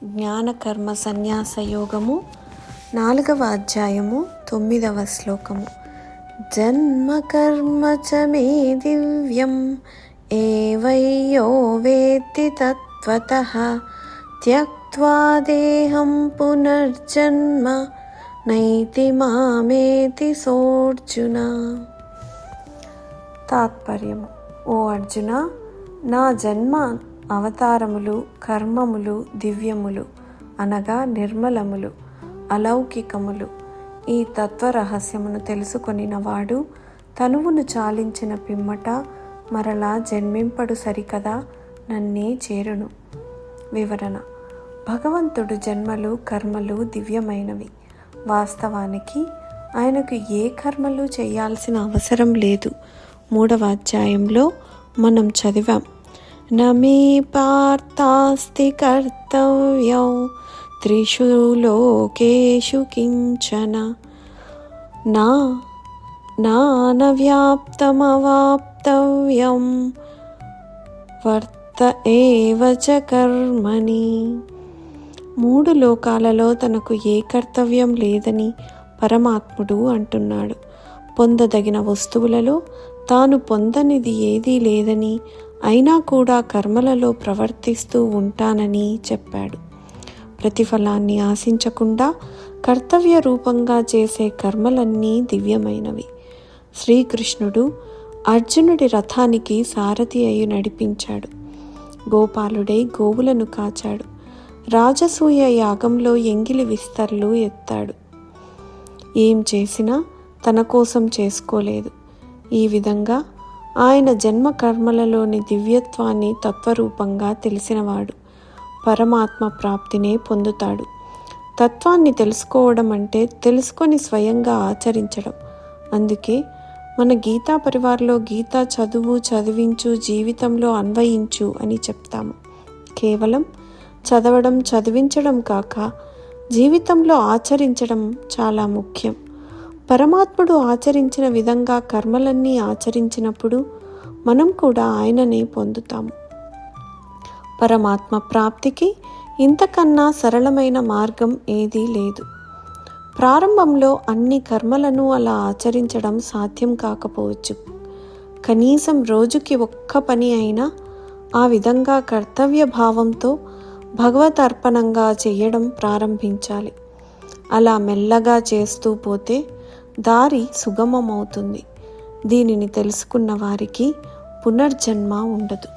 జ్ఞానకర్మ సన్యాస యోగము 4వ అధ్యాయము 9వ శ్లోకము. జన్మ కర్మ చ మే దివ్యం ఏవయ్యో వేత్తి తత్వతః త్యక్త్వా దేహం పునర్జన్మ నైతి మామేతి సోర్జున. తాత్పర్యము: ఓ అర్జున, నా జన్మ అవతారములు కర్మములు దివ్యములు అనగా నిర్మలములు అలౌకికములు. ఈ తత్వరహస్యమును తెలుసుకొనినవాడు తనువును చాలించిన పిమ్మట మరలా జన్మింపడు సరికదా, నన్నే చేరును. వివరణ: భగవంతుడు జన్మలు కర్మలు దివ్యమైనవి. వాస్తవానికి ఆయనకు ఏ కర్మలు చేయాల్సిన అవసరం లేదు. 3వ అధ్యాయంలో మనం చదివాం, నమే పార్థాస్తి కర్తవ్యో త్రిషు లోకేషు కించన నానవ్యాప్తమవాప్తవ్యం వర్త ఏవ చ కర్మణి. 3 లోకాలలో తనకు ఏ కర్తవ్యం లేదని పరమాత్ముడు అంటున్నాడు. పొందదగిన వస్తువులలో తాను పొందనిది ఏదీ లేదని, అయినా కూడా కర్మలలో ప్రవర్తిస్తూ ఉంటానని చెప్పాడు. ప్రతిఫలాన్ని ఆశించకుండా కర్తవ్య రూపంగా చేసే కర్మలన్నీ దివ్యమైనవి. శ్రీకృష్ణుడు అర్జునుడి రథానికి సారథి అయి నడిపించాడు. గోపాలుడై గోవులను కాచాడు. రాజసూయ యాగంలో ఎంగిలి విస్తర్లు ఎత్తాడు. ఏం చేసినా తన కోసం చేసుకోలేదు. ఈ విధంగా ఆయన జన్మ కర్మలలోని దివ్యత్వాన్ని తత్వరూపంగా తెలిసినవాడు పరమాత్మ ప్రాప్తినే పొందుతాడు. తత్వాన్ని తెలుసుకోవడం అంటే తెలుసుకొని స్వయంగా ఆచరించడం. అందుకే మన గీతా పరివార్లో గీతా చదివించు, జీవితంలో అన్వయించు అని చెప్తాము. కేవలం చదవడం చదివించడం కాక జీవితంలో ఆచరించడం చాలా ముఖ్యం. పరమాత్ముడు ఆచరించిన విధంగా కర్మలన్నీ ఆచరించినప్పుడు మనం కూడా ఆయననే పొందుతాము. పరమాత్మ ప్రాప్తికి ఇంతకన్నా సరళమైన మార్గం ఏదీ లేదు. ప్రారంభంలో అన్ని కర్మలను అలా ఆచరించడం సాధ్యం కాకపోవచ్చు. కనీసం రోజుకి ఒక్క పని అయినా ఆ విధంగా కర్తవ్య భావంతో భగవత్ అర్పణంగా చేయడం ప్రారంభించాలి. అలా మెల్లగా చేస్తూ పోతే దారి సుగమమవుతుంది. దీనిని తెలుసుకున్న వారికి పునర్జన్మ ఉండదు.